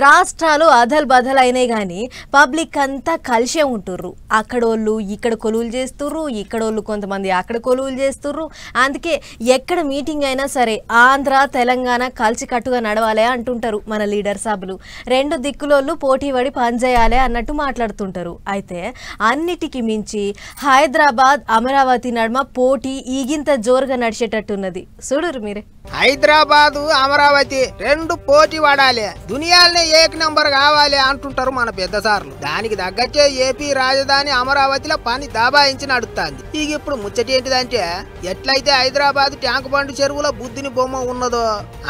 రాష్ట్రాలు అదల్ బదల్ అయినాయి కానీ పబ్లిక్ అంతా కలిసే ఉంటుర్రు. అక్కడోళ్ళు ఇక్కడ కొలువులు చేస్తుర్రు, ఇక్కడోళ్ళు కొంతమంది అక్కడ కొలువులు చేస్తుర్రు. అందుకే ఎక్కడ మీటింగ్ అయినా సరే ఆంధ్ర తెలంగాణ కలిసి కట్టుగా నడవాలి అంటుంటారు మన లీడర్ సభలు. రెండు దిక్కులోళ్ళు పోటీ పడి పనిచేయాలి అన్నట్టు మాట్లాడుతుంటారు. అయితే అన్నిటికీ మించి హైదరాబాద్ అమరావతి నడుమ పోటీ ఈగింత జోరుగా నడిచేటట్టున్నది. చూడురు మీరే. హైదరాబాదు అమరావతి రెండు పోటీ పడాలి, దునియాలనే ఏక నంబర్ కావాలి అంటుంటారు మన పెద్ద సార్లు. దానికి తగ్గట్టే ఏపీ రాజధాని అమరావతిలో పని దాబాయించి నడుస్తుంది. ఇక ఇప్పుడు ముచ్చటి ఏంటిదంటే, ఎట్లయితే హైదరాబాద్ ట్యాంక్ బండ్ చెరువులో బుద్ధుని బొమ్మ ఉన్నదో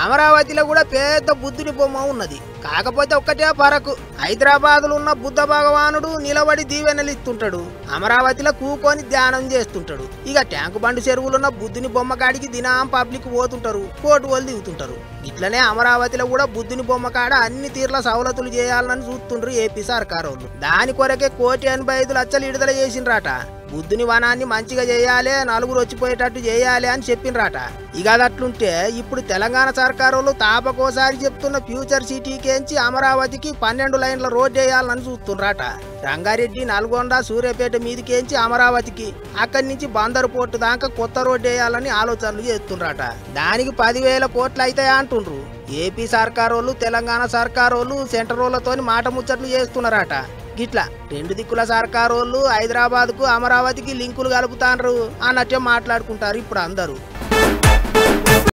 అమరావతిలో కూడా పెద్ద బుద్ధుని బొమ్మ ఉన్నది. కాకపోతే ఒక్కటే పరకు, హైదరాబాద్ లో ఉన్న బుద్ధ భగవానుడు నిలబడి దీవెనలిస్తుంటాడు, అమరావతిలో కూకొని ధ్యానం చేస్తుంటాడు. ఇక ట్యాంక్ బండ్ చెరువులున్న బుద్ధుని బొమ్మ కాడికి దినం పబ్లిక్ పోతుంటారు, కోటు వాళ్ళు దిగుతుంటారు. ఇట్లనే అమరావతిలో కూడా బుద్ధుని బొమ్మ కాడ అన్ని తీర్ల సవలతులు చేయాలని చూస్తుండ్రు ఏపీ సర్కారు వాళ్ళు. దాని కొరకే 1,85,00,000 విడుదల చేసిండ్రట. బుద్ధుని వనాన్ని మంచిగా చేయాలి, నలుగురు వచ్చిపోయేటట్టు చేయాలి అని చెప్పిండ్రట. ఇక అదట్లుంటే ఇప్పుడు తెలంగాణ సర్కారు వాళ్ళు తాపకోసారి చెప్తున్న ఫ్యూచర్ సిటీకేంచి అమరావతికి 12 లైన్ల రోడ్డు వేయాలని చూస్తుండ్రట. రంగారెడ్డి, నల్గొండ, సూర్యాపేట మీదికేంచి అమరావతికి, అక్కడి నుంచి బందరు పోర్టు దాకా కొత్త రోడ్డు వేయాలని ఆలోచనలు చేస్తుండ్రట. దానికి 10,000 కోట్లు అవుతాయా అంటుండ్రు. ఏపీ సర్కారు వాళ్ళు తెలంగాణ సర్కారు వాళ్ళు సెంటర్ వాళ్ళతోని మాట ముచ్చట్లు చేస్తున్నారట. గిట్లా రెండు దిక్కుల సర్కారు వాళ్ళు హైదరాబాద్ కు అమరావతికి లింకులు కలుపుతాండ్రు అన్నట్టే మాట్లాడుకుంటారు ఇప్పుడు అందరూ.